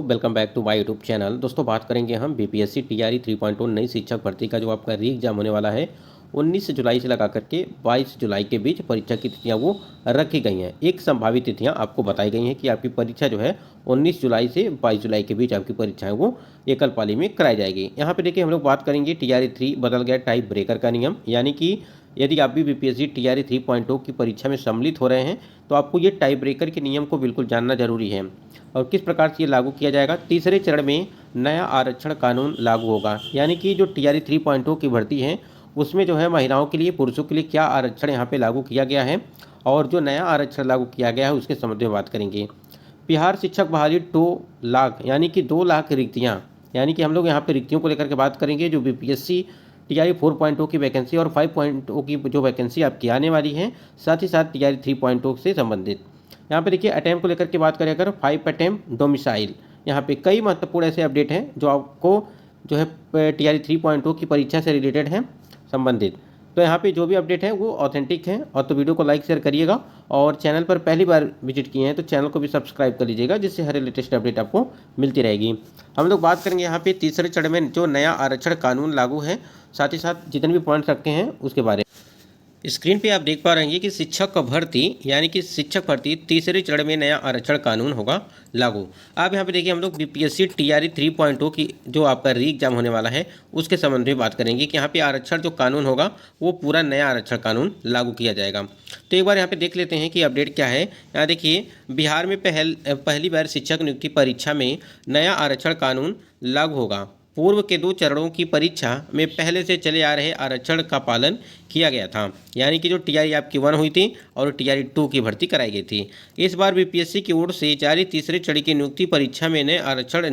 Welcome back to my YouTube channel. दोस्तों बात करेंगे हम बीपीएससी टीआरई 3.0 नई शिक्षक भर्ती का जो आपका री एग्जाम होने वाला है 19 जुलाई से लगा करके 22 जुलाई के बीच परीक्षा की तिथियां वो रखी गई हैं। एक संभावित तिथियां आपको बताई गई हैं कि आपकी परीक्षा जो है 19 जुलाई से 22 जुलाई के बीच आपकी परीक्षाएं वो एकल पाली में कराई जाएगी। यहाँ पे देखिए हम लोग बात करेंगे टीआरई 3 बदल गया टाइप ब्रेकर का नियम, यानी कि यदि आप भी बीपीएससी टीआरई 3.0 की परीक्षा में सम्मिलित हो रहे हैं तो आपको ये टाइप ब्रेकर के नियम को बिल्कुल जानना जरूरी है। और किस प्रकार से ये लागू किया जाएगा। तीसरे चरण में नया आरक्षण कानून लागू होगा, यानी कि जो टीआरई 3.0 की भर्ती है उसमें जो है महिलाओं के लिए पुरुषों के लिए क्या आरक्षण यहाँ पे लागू किया गया है और जो नया आरक्षण लागू किया गया है उसके संबंध में बात करेंगे। बिहार शिक्षक बहाली 2 लाख यानी कि 2 लाख रिक्तियाँ, यानी कि हम लोग यहाँ पे रिक्तियों को लेकर के बात करेंगे जो बीपीएससी टीआरई 4.0 की वैकेंसी और 5.0 की जो वैकेंसी आपकी आने वाली है, साथ ही साथ टीआरई 3.0 से संबंधित। यहाँ पे देखिए अटैम्प्ट को लेकर के बात करें अगर 5 अटैम्प्ट डोमिसाइल, यहाँ पे कई महत्वपूर्ण ऐसे अपडेट हैं जो आपको जो है टीआरई 3.0 की परीक्षा से रिलेटेड हैं संबंधित। तो यहाँ पे जो भी अपडेट है वो ऑथेंटिक है। और तो वीडियो को लाइक शेयर करिएगा और चैनल पर पहली बार विजिट किए हैं तो चैनल को भी सब्सक्राइब कर लीजिएगा, जिससे हर लेटेस्ट अपडेट आपको मिलती रहेगी। हम लोग बात करेंगे यहाँ पे तीसरे चरण में जो नया आरक्षण कानून लागू है, साथ ही साथ जितने भी पॉइंट्स रखे हैं उसके बारे में। स्क्रीन पे आप देख पा रहे हैं कि शिक्षक भर्ती यानी कि शिक्षक भर्ती तीसरे चरण में नया आरक्षण कानून होगा लागू। आप यहाँ पे देखिए हम लोग बीपीएससी टीआरई 3.0 की जो आपका री एग्जाम होने वाला है उसके संबंध में बात करेंगे कि यहाँ पे आरक्षण जो कानून होगा वो पूरा नया आरक्षण कानून लागू किया जाएगा। तो एक बार यहाँ पे देख लेते हैं कि अपडेट क्या है। यहाँ देखिए बिहार में पहली बार शिक्षक नियुक्ति परीक्षा में नया आरक्षण कानून लागू होगा। पूर्व के 2 चरणों की परीक्षा में पहले से चले आ रहे आरक्षण का पालन किया गया था, यानी कि जो टीआरई आपकी 1 हुई थी और टीआरई 2 की भर्ती कराई गई थी। इस बार बीपीएससी की ओर से जारी तीसरे चरण की नियुक्ति परीक्षा में नए आरक्षण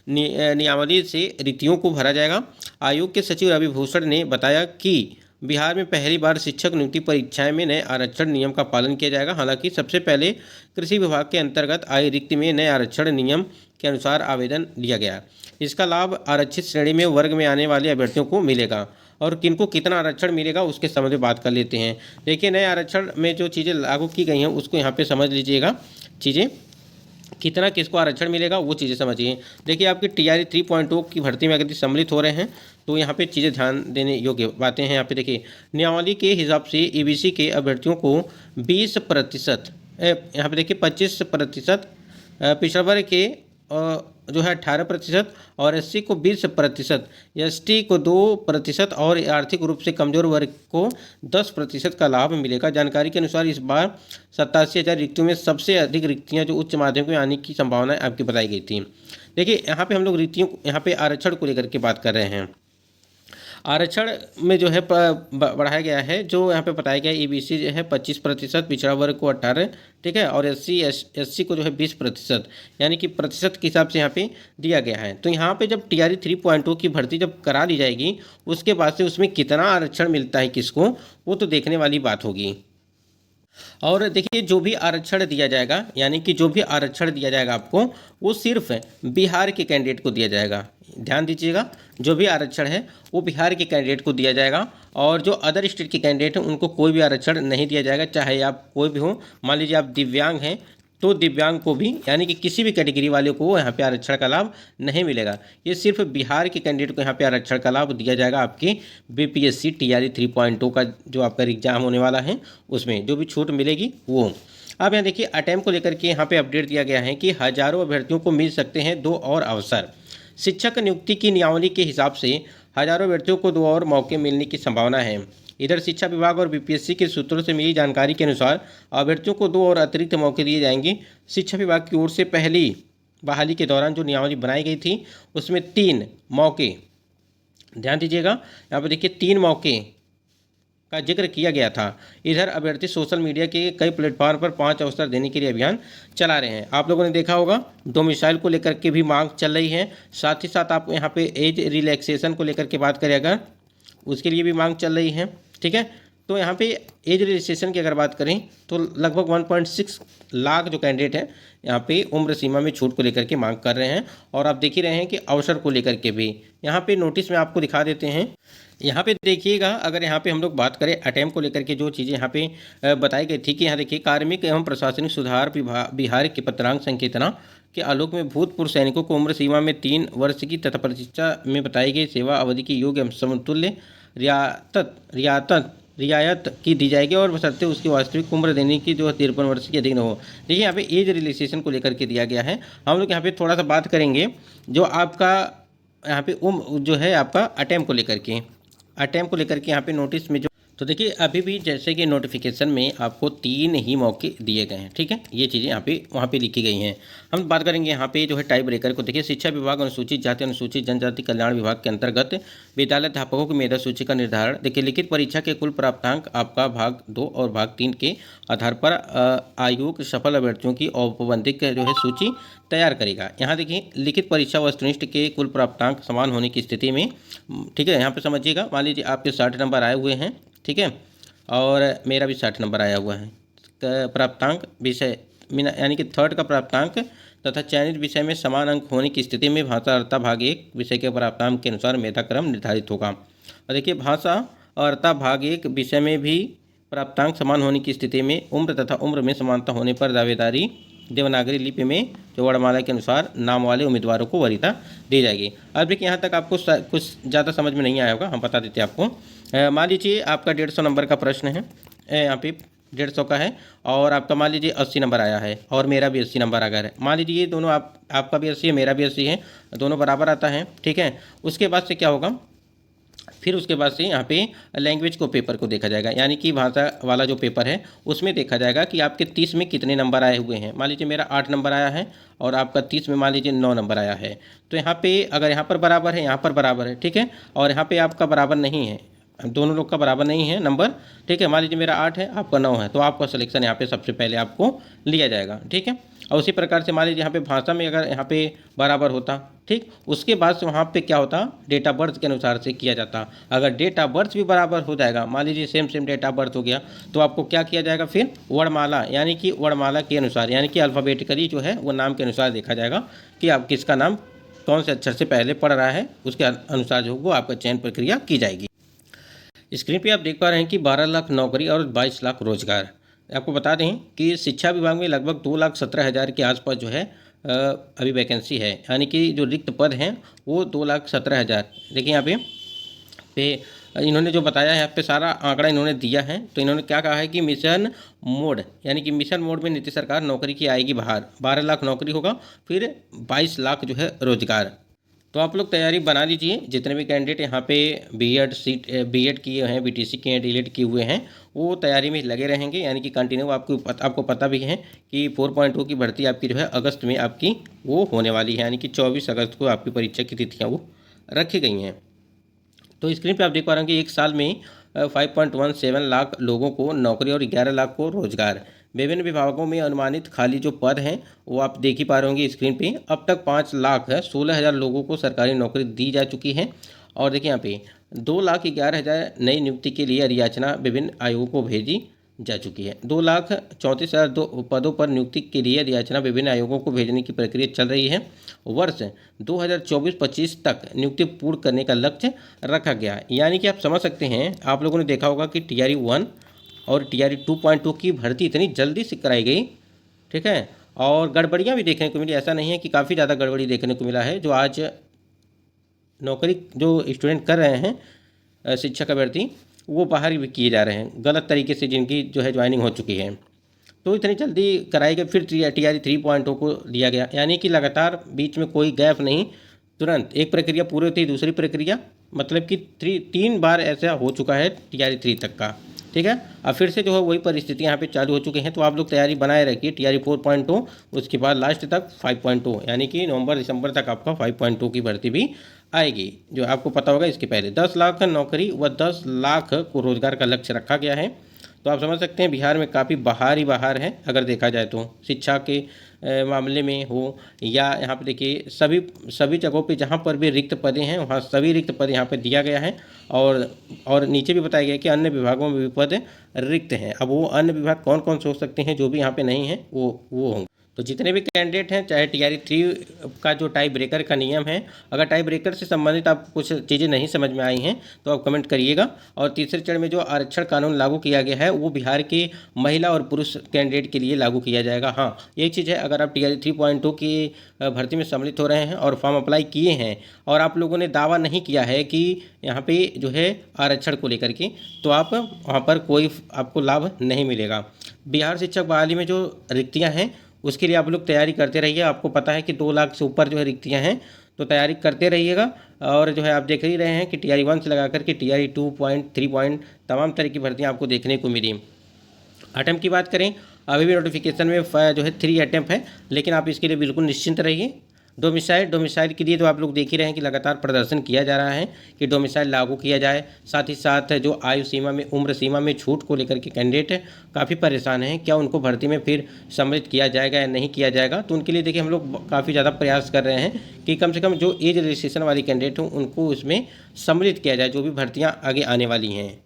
नियमावली से रिक्तियों को भरा जाएगा। आयोग के सचिव रवि भूषण ने बताया कि बिहार में पहली बार शिक्षक नियुक्ति परीक्षाएं में नए आरक्षण नियम का पालन किया जाएगा। हालांकि सबसे पहले कृषि विभाग के अंतर्गत आई रिक्ति में नए आरक्षण नियम के अनुसार आवेदन लिया गया। इसका लाभ आरक्षित श्रेणी में वर्ग में आने वाले अभ्यर्थियों को मिलेगा। और किनको कितना आरक्षण मिलेगा उसके संबंध में बात कर लेते हैं। देखिए नए आरक्षण में जो चीज़ें लागू की गई हैं उसको यहाँ पे समझ लीजिएगा। चीज़ें कितना किसको आरक्षण मिलेगा वो चीज़ें समझिए। देखिए आपकी टीआरई 3.0 की भर्ती में अगर सम्मिलित हो रहे हैं तो यहाँ पे चीज़ें ध्यान देने योग्य बातें हैं। यहाँ पे देखिए नियमावली के हिसाब से ईबीसी के अभ्यर्थियों को 20%, यहाँ पे देखिए 25%, पिछड़ा वर्ग के जो है 18% और एससी को 20%, एसटी को 2% और आर्थिक रूप से कमजोर वर्ग को 10% का लाभ मिलेगा। जानकारी के अनुसार इस बार 87,000 रिक्तियों में सबसे अधिक रिक्तियां जो उच्च माध्यमिक में आने की संभावना आपकी बताई गई थी। देखिए यहाँ पे हम लोग रिक्तियों यहाँ पे आरक्षण को लेकर के बात कर रहे हैं। आरक्षण में जो है बढ़ाया गया है, जो यहाँ पे बताया गया ईबीसी जो है 25%, पिछड़ा वर्ग को 18%, ठीक है, और एससी को जो है 20%, यानी कि प्रतिशत के हिसाब से यहाँ पे दिया गया है। तो यहाँ पे जब टीआरई 3.0 की भर्ती जब करा ली जाएगी उसके बाद से उसमें कितना आरक्षण मिलता है किसको, वो तो देखने वाली बात होगी। और देखिए जो भी आरक्षण दिया जाएगा, यानी कि जो भी आरक्षण दिया जाएगा आपको वो सिर्फ बिहार के कैंडिडेट को दिया जाएगा। ध्यान दीजिएगा, जो भी आरक्षण है वो बिहार के कैंडिडेट को दिया जाएगा और जो अदर स्टेट के कैंडिडेट हैं उनको कोई भी आरक्षण नहीं दिया जाएगा, चाहे आप कोई भी हो। मान लीजिए आप दिव्यांग हैं तो दिव्यांग को भी, यानी कि किसी भी कैटेगरी वाले को यहाँ पे आरक्षण का लाभ नहीं मिलेगा। ये सिर्फ बिहार के कैंडिडेट को यहाँ पे आरक्षण का लाभ दिया जाएगा। आपके बीपीएससी टीआरई 3.0 का जो आपका एग्जाम होने वाला है उसमें जो भी छूट मिलेगी वो। अब यहाँ देखिए अटैम्प्ट को लेकर के यहाँ पे अपडेट दिया गया है कि हजारों अभ्यर्थियों को मिल सकते हैं 2 और अवसर। शिक्षक नियुक्ति की नियमावली के हिसाब से हजारों अभ्यर्थियों को 2 और मौके मिलने की संभावना है। इधर शिक्षा विभाग और बीपीएससी के सूत्रों से मिली जानकारी के अनुसार अभ्यर्थियों को 2 और अतिरिक्त मौके दिए जाएंगे। शिक्षा विभाग की ओर से पहली बहाली के दौरान जो नियमावली बनाई गई थी उसमें 3 मौके, ध्यान दीजिएगा यहाँ पर देखिए 3 मौके का जिक्र किया गया था। इधर अभ्यर्थी सोशल मीडिया के कई प्लेटफॉर्म पर 5 अवसर देने के लिए अभियान चला रहे हैं। आप लोगों ने देखा होगा डोमिसाइल को लेकर के भी मांग चल रही है। साथ ही साथ आप यहाँ पे एज रिलैक्सेशन को लेकर के बात करें अगर उसके लिए भी मांग चल रही है, ठीक है। तो यहाँ पे एज रजिस्ट्रेशन की अगर बात करें तो लगभग 1.6 लाख जो कैंडिडेट हैं यहाँ पे उम्र सीमा में छूट को लेकर के मांग कर रहे हैं। और आप देख ही रहे हैं कि अवसर को लेकर के भी यहाँ पे नोटिस में आपको दिखा देते हैं। यहाँ पे देखिएगा, अगर यहाँ पे हम लोग बात करें अटेम्प्ट को लेकर के जो चीज़ें यहाँ पे बताई गई थी कि यहाँ देखिए कार्मिक एवं प्रशासनिक सुधार बिहार के पत्रांक संकेतना के आलोक में भूतपूर्व सैनिकों को उम्र सीमा में 3 वर्ष की तथा परीक्षा में बताई गई सेवा अवधि की योग्य एवं समतुल्य रियायत की दी जाएगी और बशर्ते उसकी वास्तविक उम्र देने की जो 53 वर्ष की अधिक न हो। देखिए यहाँ पे एज रिलैक्सेशन को लेकर के दिया गया है। हम लोग यहाँ पे थोड़ा सा बात करेंगे जो आपका यहाँ पे जो है आपका अटेम्प्ट को लेकर के यहाँ पे नोटिस में जो तो देखिए अभी भी जैसे कि नोटिफिकेशन में आपको 3 ही मौके दिए गए हैं, ठीक है। ये चीज़ें यहाँ पे वहाँ पे लिखी गई हैं। हम बात करेंगे यहाँ पे जो है टाइप ब्रेकर को। देखिए शिक्षा विभाग अनुसूचित जाति अनुसूचित जनजाति कल्याण विभाग के अंतर्गत विद्यालय अध्यापकों की मेधा सूची का निर्धारण। देखिए लिखित परीक्षा के कुल प्राप्तांक आपका भाग 2 और भाग 3 के आधार पर आयोग सफल अभ्यर्थियों की औपबंधिक जो है सूची तैयार करेगा। यहाँ देखिए लिखित परीक्षा वस्तुनिष्ठ के कुल प्राप्तांक समान होने की स्थिति में, ठीक है, यहाँ पे समझिएगा, मान लीजिए आपके 60 नंबर आए हुए हैं, ठीक है, और मेरा भी 60 नंबर आया हुआ है। प्राप्तांक विषय यानी कि थर्ड का प्राप्तांक तथा चयनित विषय में समान अंक होने की स्थिति में भाषा अर्था भाग 1 विषय के प्राप्तांक के अनुसार मेधाक्रम निर्धारित होगा। और देखिए भाषा और अर्था भाग 1 विषय में भी प्राप्तांक समान होने की स्थिति में उम्र तथा उम्र में समानता होने पर दावेदारी देवनागरी लिपि में जो वर्णमाला के अनुसार नाम वाले उम्मीदवारों को वरीयता दी जाएगी। अब देखिए यहाँ तक आपको कुछ ज़्यादा समझ में नहीं आया होगा, हम बता देते हैं आपको। मान लीजिए आपका 150 नंबर का प्रश्न है, यहाँ पे 150 का है, और आपका मान लीजिए 80 नंबर आया है और मेरा भी 80 नंबर आ गया है। मान लीजिए ये दोनों आपका भी 80 है, मेरा भी 80 है, दोनों बराबर आता है, ठीक है। उसके बाद से क्या होगा, फिर उसके बाद से यहाँ पे लैंग्वेज को पेपर को देखा जाएगा, यानी कि भाषा वाला जो पेपर है उसमें देखा जाएगा कि आपके 30 में कितने नंबर आए हुए हैं। मान लीजिए मेरा 8 नंबर आया है और आपका 30 में मान लीजिए 9 नंबर आया है, तो यहाँ पे अगर यहाँ पर बराबर है, यहाँ पर बराबर है, ठीक है, और यहाँ पे आपका बराबर नहीं है, दोनों लोग का बराबर नहीं है नंबर, ठीक है, मान लीजिए मेरा 8 है, आपका 9 है, तो आपका सिलेक्शन यहाँ पे सबसे पहले आपको लिया जाएगा, ठीक है। और उसी प्रकार से मान लीजिए यहाँ पे भाषा में अगर यहाँ पे बराबर होता, ठीक, उसके बाद से वहाँ पे क्या होता, डेट ऑफ बर्थ के अनुसार से किया जाता। अगर डेट ऑफ बर्थ भी बराबर हो जाएगा, मान लीजिए सेम डेट ऑफ बर्थ हो गया, तो आपको क्या किया जाएगा, फिर वर्णमाला, यानी कि वर्णमाला के अनुसार, यानी कि अल्फ़ाबेटिकली जो है वो नाम के अनुसार देखा जाएगा कि आप किसका नाम कौन से अक्षर से पहले पढ़ रहा है, उसके अनुसार जो वो आपका चयन प्रक्रिया की जाएगी। स्क्रीन पे आप देख पा रहे हैं कि 12 लाख नौकरी और 22 लाख रोजगार। आपको बता दें कि शिक्षा विभाग में लगभग 2,17,000 के आसपास जो है अभी वैकेंसी है, यानी कि जो रिक्त पद हैं वो 2,17,000। देखिए यहाँ पे इन्होंने जो बताया है, यहाँ पे सारा आंकड़ा इन्होंने दिया है। तो इन्होंने क्या कहा है कि मिशन मोड, यानी कि मिशन मोड में नीति सरकार नौकरी की आएगी बाहर, 12 लाख नौकरी होगा, फिर 22 लाख जो है रोजगार। तो आप लोग तैयारी बना लीजिए, जितने भी कैंडिडेट यहाँ पे बीएड किए हैं, बीटीसी किए हैं, डीएलएड किए हुए हैं, वो तैयारी में लगे रहेंगे, यानी कि कंटिन्यू आपको पता भी है कि 4.2 की भर्ती आपकी जो है अगस्त में आपकी वो होने वाली है, यानी कि 24 अगस्त को आपकी परीक्षा की तिथियाँ वो रखी गई हैं। तो स्क्रीन पर आप देख पा रहे हैं कि एक साल में 5.17 लाख लोगों को नौकरी और 11 लाख को रोजगार। विभिन्न विभागों में अनुमानित खाली जो पद हैं वो आप देख ही पा रहे होंगे स्क्रीन पे। अब तक 5,16,000 लोगों को सरकारी नौकरी दी जा चुकी है। और देखिए यहाँ पे 2,11,000 नई नियुक्ति के लिए याचना विभिन्न आयोगों को भेजी जा चुकी है। 2,34,000 पदों पर नियुक्ति के लिए याचना विभिन्न आयोगों को भेजने की प्रक्रिया चल रही है। वर्ष 2024-25 तक नियुक्ति पूर्ण करने का लक्ष्य रखा गया। यानी कि आप समझ सकते हैं, आप लोगों ने देखा होगा कि TRE 1 और TRE 2.2 की भर्ती इतनी जल्दी से कराई गई, ठीक है, और गड़बड़ियाँ भी देखने को मिली। ऐसा नहीं है कि काफ़ी ज़्यादा गड़बड़ी देखने को मिला है। जो आज नौकरी जो स्टूडेंट कर रहे हैं शिक्षक अभ्यर्थी, वो बाहर भी किए जा रहे हैं गलत तरीके से, जिनकी जो है ज्वाइनिंग हो चुकी है। तो इतनी जल्दी कराई गई, फिर TRE 3.0 को दिया गया, यानी कि लगातार बीच में कोई गैप नहीं, तुरंत एक प्रक्रिया पूरी होती है दूसरी प्रक्रिया, मतलब कि 3 बार ऐसा हो चुका है TRE 3 तक का, ठीक है। अब फिर से जो है वही परिस्थिति यहाँ पे चालू हो चुकी हैं। तो आप लोग तैयारी बनाए रखिए TRE 4.2, उसके बाद लास्ट तक 5.2, यानी कि नवंबर दिसंबर तक आपका 5.2 की भर्ती भी आएगी, जो आपको पता होगा। इसके पहले 10 लाख नौकरी व 10 लाख को रोजगार का लक्ष्य रखा गया है। तो आप समझ सकते हैं बिहार में काफ़ी बाहर ही बाहर है, अगर देखा जाए तो शिक्षा के मामले में हो, या यहाँ पे देखिए सभी सभी जगहों पे जहाँ पर भी रिक्त पदें हैं वहाँ सभी रिक्त पद यहाँ पे दिया गया है। और नीचे भी बताया गया है कि अन्य विभागों में भी पद रिक्त हैं। अब वो अन्य विभाग कौन कौन से हो सकते हैं जो भी यहाँ पे नहीं है वो होंगे। तो जितने भी कैंडिडेट हैं, चाहे टीआरई 3 का जो टाई ब्रेकर का नियम है, अगर टाई ब्रेकर से संबंधित आप कुछ चीज़ें नहीं समझ में आई हैं तो आप कमेंट करिएगा। और तीसरे चरण में जो आरक्षण कानून लागू किया गया है वो बिहार के महिला और पुरुष कैंडिडेट के लिए लागू किया जाएगा। हाँ, एक चीज़ है, अगर आप टीआरई 3.2 की भर्ती में सम्मिलित हो रहे हैं और फॉर्म अप्लाई किए हैं और आप लोगों ने दावा नहीं किया है कि यहाँ पे जो है आरक्षण को लेकर के, तो आप वहाँ पर कोई आपको लाभ नहीं मिलेगा। बिहार शिक्षक बहाली में जो रिक्तियाँ हैं उसके लिए आप लोग तैयारी करते रहिए। आपको पता है कि 2 लाख से ऊपर जो है रिक्तियाँ हैं, तो तैयारी करते रहिएगा। और जो है आप देख ही रहे हैं कि टीआरई 1 से लगा करके टीआरई 2 पॉइंट 3 पॉइंट तमाम तरह की भर्तियाँ आपको देखने को मिली। अटेम्प्ट की बात करें, अभी भी नोटिफिकेशन में जो है 3 अटेम्प्ट है, लेकिन आप इसके लिए बिल्कुल निश्चिंत रहिए। डोमिसाइल के लिए तो आप लोग देख ही रहे हैं कि लगातार प्रदर्शन किया जा रहा है कि डोमिसाइल लागू किया जाए। साथ ही साथ जो आयु सीमा में, उम्र सीमा में छूट को लेकर के कैंडिडेट काफ़ी परेशान हैं, क्या उनको भर्ती में फिर सम्मिलित किया जाएगा या नहीं किया जाएगा। तो उनके लिए देखिए हम लोग काफ़ी ज़्यादा प्रयास कर रहे हैं कि कम से कम जो एज रजिस्ट्रेशन वाली कैंडिडेट हों उनको उसमें सम्मिलित किया जाए, जो भी भर्तियाँ आगे आने वाली हैं।